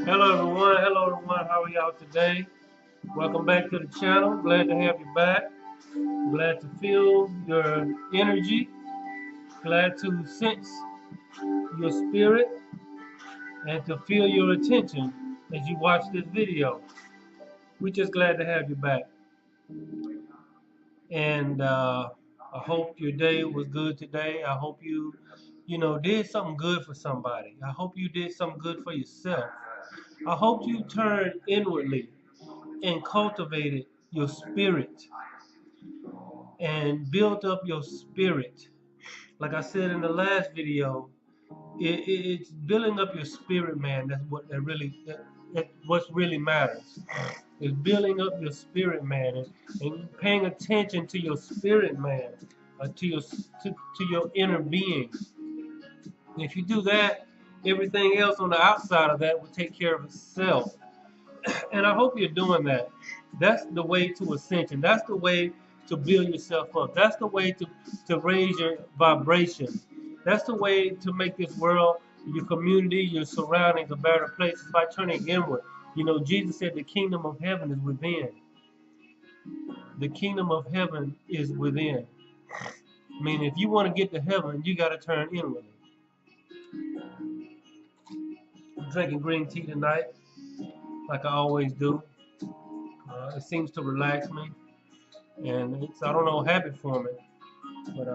Hello everyone, how are y'all today? Welcome back to the channel. Glad to have you back. Glad to feel your energy. Glad to sense your spirit and to feel your attention as you watch this video. We're just glad to have you back. And I hope your day was good today. I hope you did something good for somebody. I hope you did something good for yourself. I hope you turned inwardly and cultivated your spirit and build up your spirit. Like I said in the last video, it's building up your spirit, man. That's what what's really matters. Is building up your spirit, man, and paying attention to your spirit, man, to your inner being. If you do that, everything else on the outside of that will take care of itself. And I hope you're doing that. That's the way to ascension. That's the way to build yourself up. That's the way to raise your vibration. That's the way to make this world, your community, your surroundings a better place is by turning inward. You know, Jesus said the kingdom of heaven is within. The kingdom of heaven is within. I mean, if you want to get to heaven, you got to turn inward. I'm drinking green tea tonight, like I always do. It seems to relax me, and it's, I don't know, habit forming. But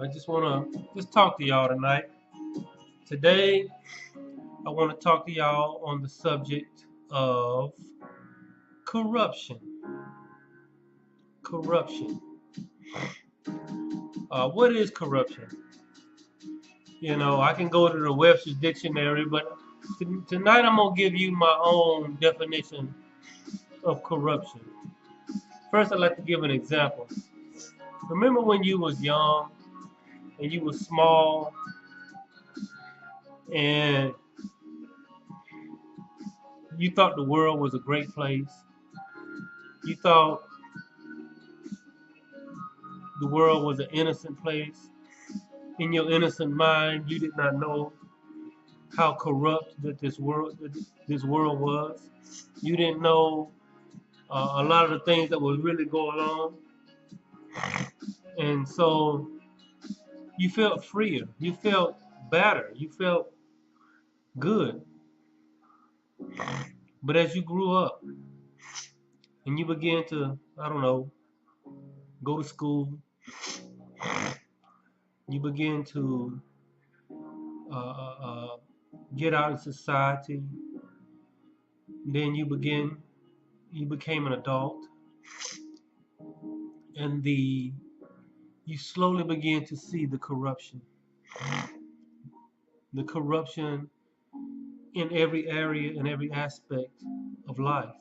I just want to just talk to y'all tonight. Today, I want to talk to y'all on the subject of corruption. Corruption. What is corruption? You know, I can go to the Webster's Dictionary, but tonight I'm going to give you my own definition of corruption. First, I'd like to give an example. Remember when you was young and you was small and you thought the world was a great place? You thought the world was an innocent place. In your innocent mind, you did not know how corrupt that this world was. You didn't know a lot of the things that was really going on, and so you felt freer. You felt better. You felt good. But as you grew up and you began to, I don't know, go to school, you begin to uh, uh, uh, get out in society. Then you became an adult, and you slowly begin to see the corruption in every area, in every aspect of life.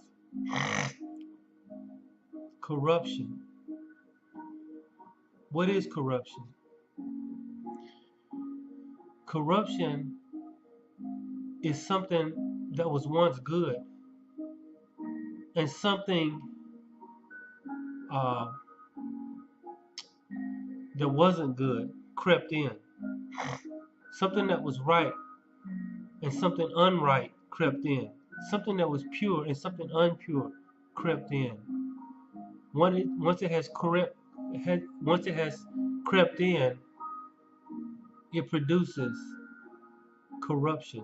Corruption. What is corruption? Corruption is something that was once good, and something uh, that wasn't good crept in. Something that was right and something unright crept in. Something that was pure and something unpure crept in. Once it has crept in, it produces corruption.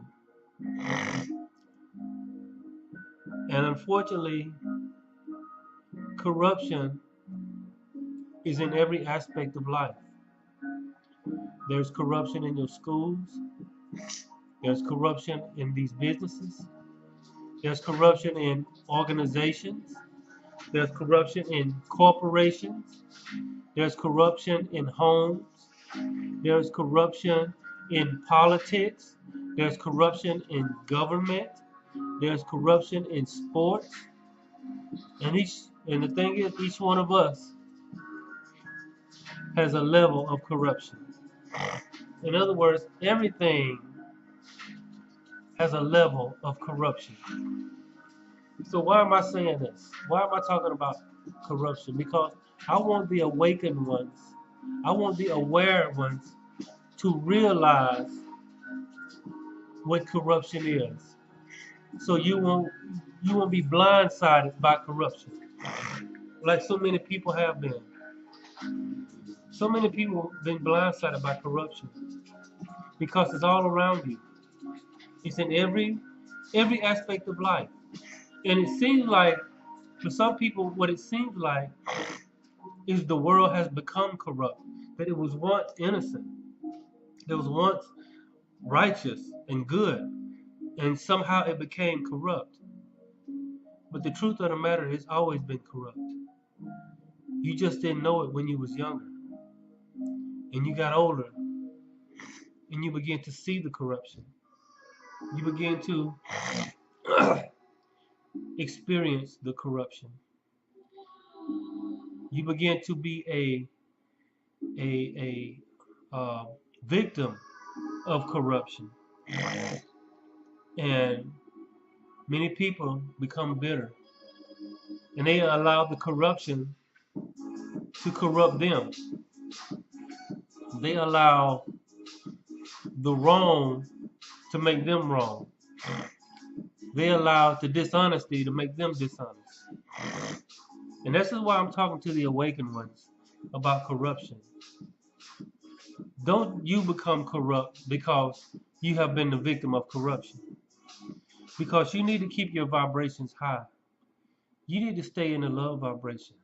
And unfortunately, corruption is in every aspect of life. There's corruption in your schools. There's corruption in these businesses. There's corruption in organizations. There's corruption in corporations. There's corruption in homes. There's corruption in politics. There's corruption in government. There's corruption in sports. And the thing is, each one of us has a level of corruption. In other words, everything has a level of corruption. So why am I saying this? Why am I talking about corruption? Because I want the awakened ones, I want the aware ones to realize what corruption is, so you won't be blindsided by corruption, like so many people have been. So many people have been blindsided by corruption because it's all around you. It's in every aspect of life, and it seems like for some people, what it seems like is the world has become corrupt. That it was once innocent, it was once righteous and good, and somehow it became corrupt. But the truth of the matter is, it's always been corrupt. You just didn't know it when you was younger, and you got older, and you begin to see the corruption. You begin to experience the corruption. You begin to be a victim of corruption, and many people become bitter, and they allow the corruption to corrupt them. They allow the wrong to make them wrong. They allow the dishonesty to make them dishonest. And this is why I'm talking to the awakened ones about corruption. Don't you become corrupt because you have been the victim of corruption. Because you need to keep your vibrations high. You need to stay in the love vibration.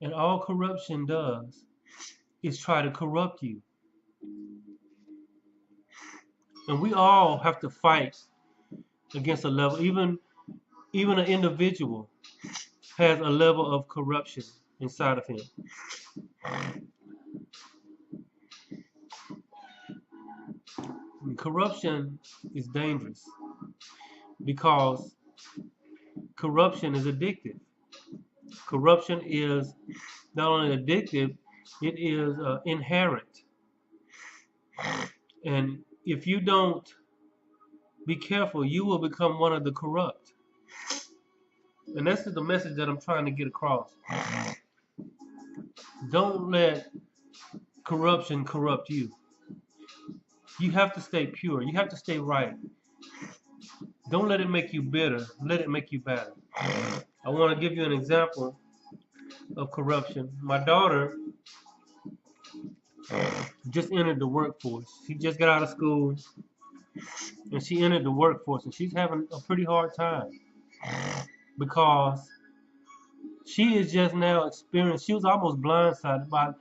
And all corruption does is try to corrupt you. And we all have to fight against a level. Even an individual has a level of corruption inside of him. And corruption is dangerous because corruption is addictive. Corruption is not only addictive, it is inherent. And if you don't be careful, you will become one of the corrupt. And this is the message that I'm trying to get across. Don't let corruption corrupt you. You have to stay pure. You have to stay right. Don't let it make you bitter. Let it make you better. I want to give you an example of corruption. My daughter just entered the workforce. She just got out of school and she entered the workforce, and she's having a pretty hard time because she is just now experiencing, she was almost blindsided by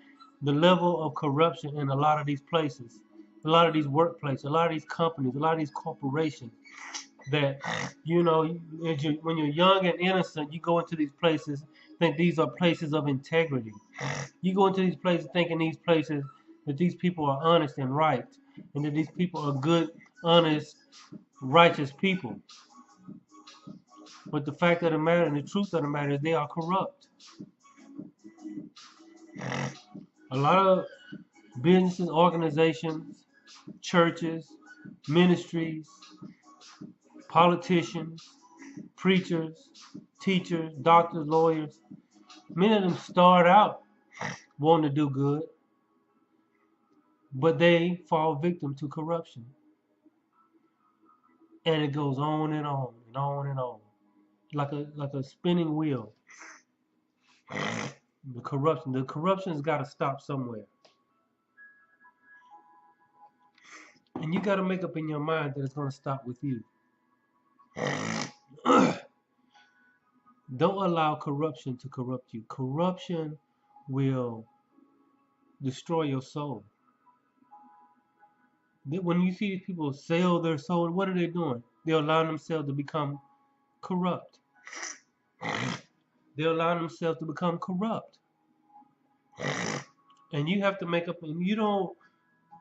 the level of corruption in a lot of these places, a lot of these workplaces, a lot of these companies, a lot of these corporations that, you know, when you're young and innocent, you go into these places, think these are places of integrity. You go into these places thinking these places that these people are honest and right, and that these people are good, honest, righteous people. But the fact of the matter and the truth of the matter is they are corrupt. A lot of businesses, organizations, churches, ministries, politicians, preachers, teachers, doctors, lawyers, many of them start out wanting to do good, but they fall victim to corruption. And it goes on and on and on and on, like a spinning wheel. The corruption's got to stop somewhere. And you got to make up in your mind that it's going to stop with you. Don't allow corruption to corrupt you. Corruption will destroy your soul. When you see these people sell their soul, what are they doing? They're allowing themselves to become corrupt. They're allowing themselves to become corrupt. And you have to make up, and you don't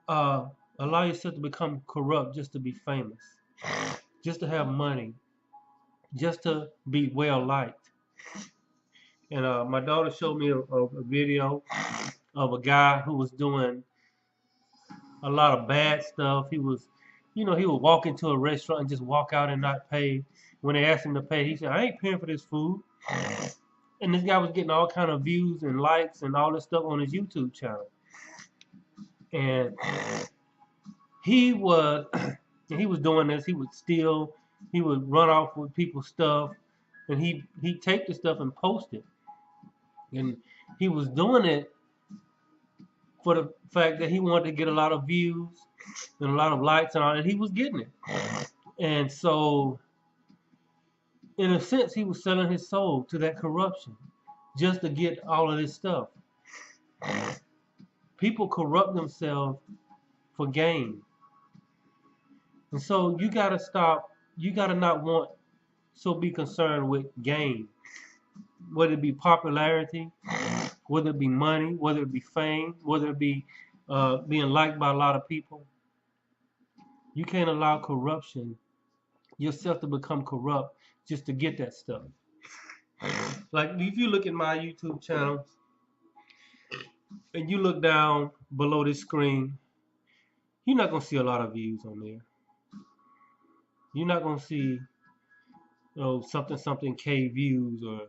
allow yourself to become corrupt just to be famous, just to have money, just to be well liked. And my daughter showed me a video of a guy who was doing a lot of bad stuff. He was, he would walk into a restaurant and just walk out and not pay. When they asked him to pay, he said, "I ain't paying for this food." And this guy was getting all kind of views and likes and all this stuff on his YouTube channel. And he was And he was doing this. He would steal. He would run off with people's stuff, and he'd take the stuff and post it. And he was doing it for the fact that he wanted to get a lot of views and a lot of likes and all, and he was getting it. And so, in a sense, he was selling his soul to that corruption just to get all of this stuff. People corrupt themselves for gain. And so you gotta stop, you gotta not want so be concerned with gain. Whether it be popularity, whether it be money, whether it be fame, whether it be being liked by a lot of people. You can't allow corruption, yourself to become corrupt just to get that stuff. Like if you look at my YouTube channel and you look down below this screen, you're not gonna see a lot of views on there. You're not gonna see something something K views or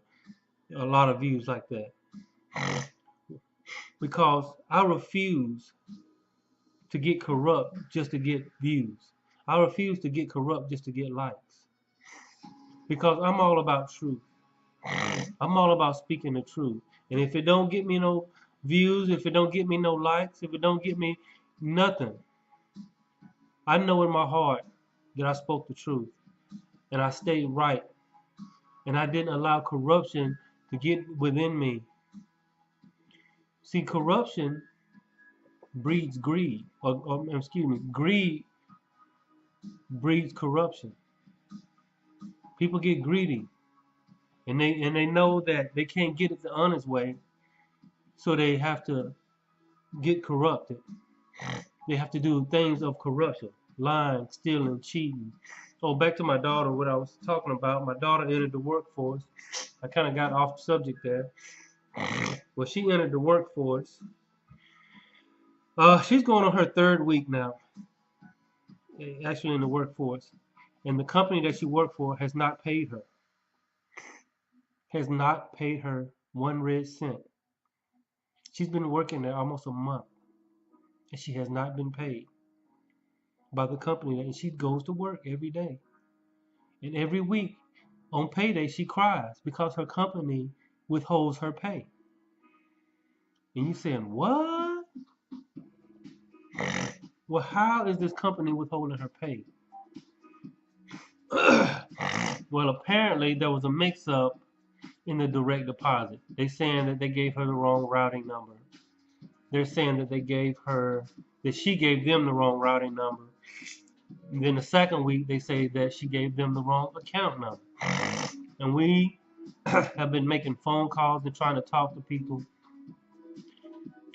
a lot of views like that. Because I refuse to get corrupt just to get views. I refuse to get corrupt just to get likes. Because I'm all about truth. I'm all about speaking the truth. And if it don't get me no views, if it don't get me no likes, if it don't get me nothing, I know in my heart that I spoke the truth and I stayed right and I didn't allow corruption to get within me. See, corruption breeds greed, or excuse me, greed breeds corruption. People get greedy, and they know that they can't get it the honest way, so they have to get corrupted. They have to do things of corruption, lying, stealing, cheating. Oh, back to my daughter, what I was talking about. My daughter entered the workforce. I kind of got off subject there. Well, she entered the workforce. She's going on her third week now, actually in the workforce. And the company that she worked for has not paid her. Has not paid her one red cent. She's been working there almost a month, and she has not been paid by the company. And she goes to work every day. And every week on payday, she cries because her company withholds her pay. And you saying, what? Well, how is this company withholding her pay? Well, apparently there was a mix-up in the direct deposit. They're saying that they gave her the wrong routing number. They're saying that that she gave them the wrong routing number. And then the second week, they say that she gave them the wrong account number. And we have been making phone calls and trying to talk to people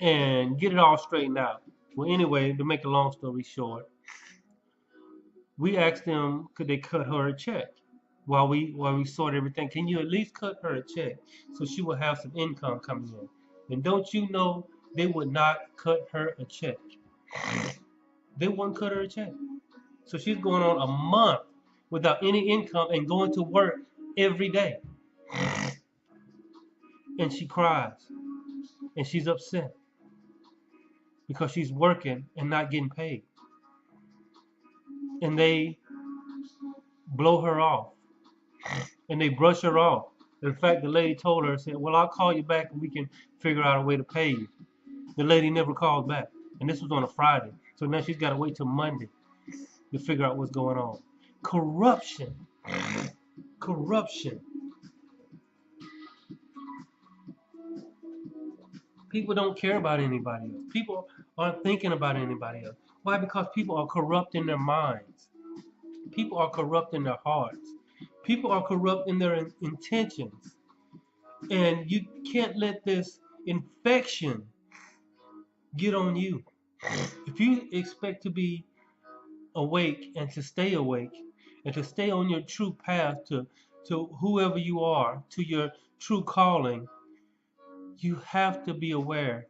and get it all straightened out. Well, anyway, to make a long story short, we asked them could they cut her a check while we sort everything. Can you at least cut her a check so she will have some income coming in? And don't you know they would not cut her a check? They wouldn't cut her a check. So she's going on a month without any income and going to work every day. And she cries and she's upset because she's working and not getting paid. And they blow her off and they brush her off. In fact, the lady told her, said, well, I'll call you back and we can figure out a way to pay you. The lady never called back. And this was on a Friday. So now she's got to wait till Monday to figure out what's going on. Corruption. Corruption. People don't care about anybody else. People aren't thinking about anybody else. Why? Because people are corrupt in their minds. People are corrupt in their hearts. People are corrupt in their intentions. And you can't let this infection get on you. If you expect to be awake and to stay awake and to stay on your true path to whoever you are, to your true calling, you have to be aware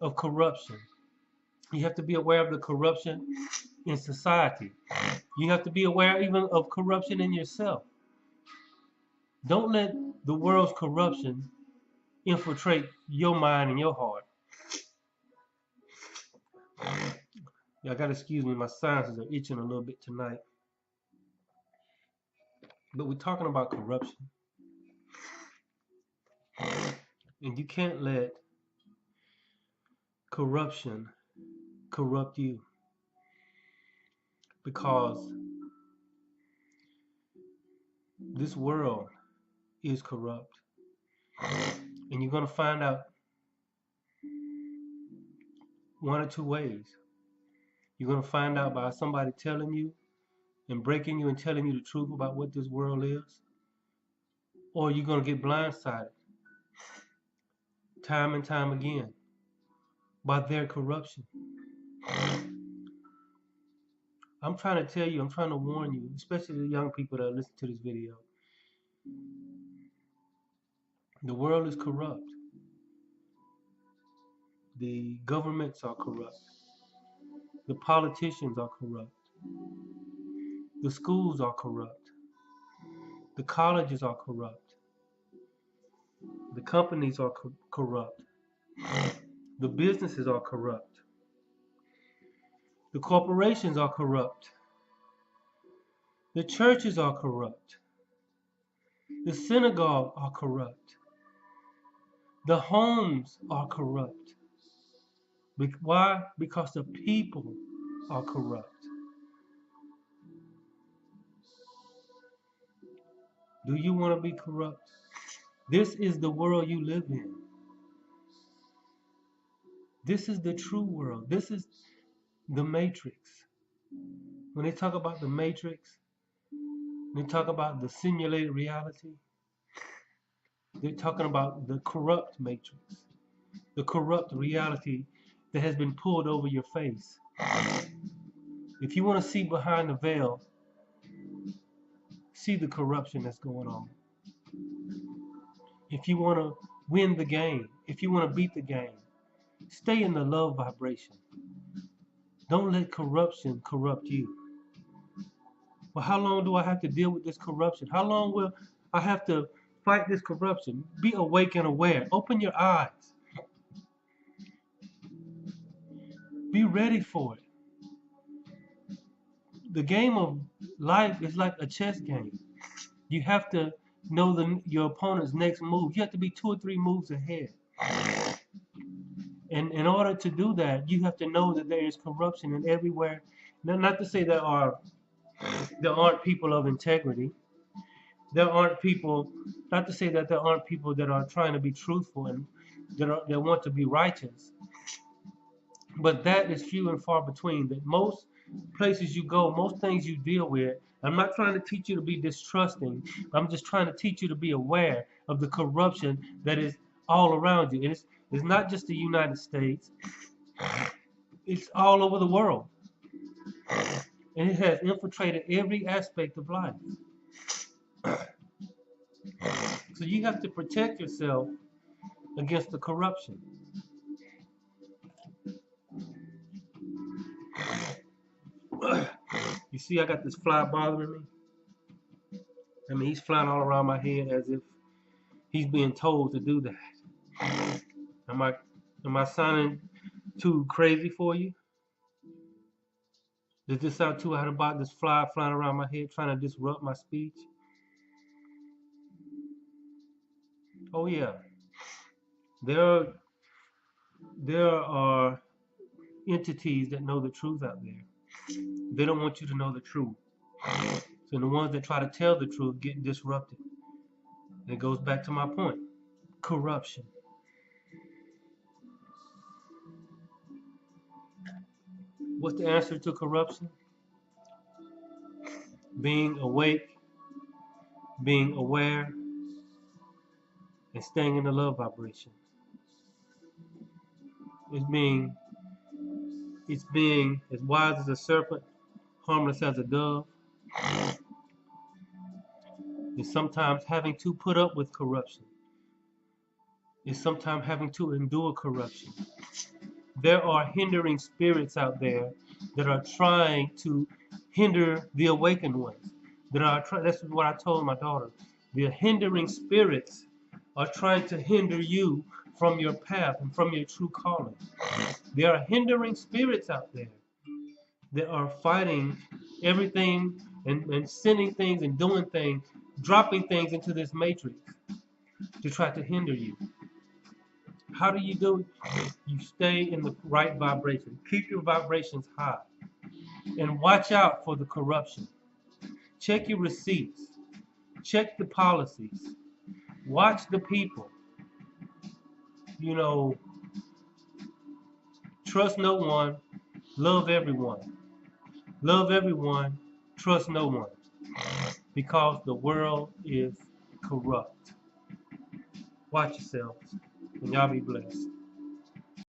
of corruption. You have to be aware of the corruption in society. You have to be aware even of corruption in yourself. Don't let the world's corruption infiltrate your mind and your heart. Y'all gotta excuse me, my sinuses are itching a little bit tonight. But we're talking about corruption. And you can't let corruption corrupt you, because this world is corrupt. And you're going to find out one or two ways. You're going to find out by somebody telling you and breaking you and telling you the truth about what this world is, or you're going to get blindsided time and time again by their corruption. I'm trying to tell you, I'm trying to warn you, especially the young people that listen to this video. The world is corrupt. The governments are corrupt. The politicians are corrupt. The schools are corrupt. The colleges are corrupt. The companies are corrupt. The businesses are corrupt. The corporations are corrupt. The churches are corrupt. The synagogue are corrupt. The homes are corrupt. Why? Because the people are corrupt. Do you want to be corrupt? This is the world you live in. This is the true world. This is the matrix. When they talk about the matrix, they talk about the simulated reality. They're talking about the corrupt matrix, the corrupt reality that has been pulled over your face. If you want to see behind the veil, see the corruption that's going on. If you want to win the game, if you want to beat the game, stay in the love vibration. Don't let corruption corrupt you. Well, how long do I have to deal with this corruption? How long will I have to fight this corruption? Be awake and aware. Open your eyes. Be ready for it. The game of life is like a chess game. You have to know your opponent's next move. You have to be 2 or 3 moves ahead. And in order to do that, you have to know that there is corruption in everywhere. Not to say there aren't people of integrity. There aren't people. Not to say that there aren't people that are trying to be truthful and that want to be righteous. But that is few and far between. That most places you go, most things you deal with. I'm not trying to teach you to be distrusting. I'm just trying to teach you to be aware of the corruption that is all around you. And it's not just the United States. It's all over the world. And it has infiltrated every aspect of life. So you have to protect yourself against the corruption. You see, I got this fly bothering me. I mean, he's flying all around my head as if he's being told to do that. Am I sounding too crazy for you? Does this sound too out about this fly flying around my head trying to disrupt my speech? Oh yeah. There are entities that know the truth out there. They don't want you to know the truth. So the ones that try to tell the truth get disrupted. And it goes back to my point. Corruption. What's the answer to corruption? Being awake, being aware, and staying in the love vibration. It's being as wise as a serpent, harmless as a dove. It's sometimes having to put up with corruption. It's sometimes having to endure corruption. There are hindering spirits out there that are trying to hinder the awakened ones. That's what I told my daughter. The hindering spirits are trying to hinder you from your path and from your true calling. There are hindering spirits out there. that are fighting everything and sending things and doing things, dropping things into this matrix to try to hinder you. How do you do it? You stay in the right vibration. Keep your vibrations high. And watch out for the corruption. Check your receipts. Check the policies. Watch the people. You know, trust no one. Love everyone. Love everyone. Trust no one. Because the world is corrupt. Watch yourselves. And y'all be blessed.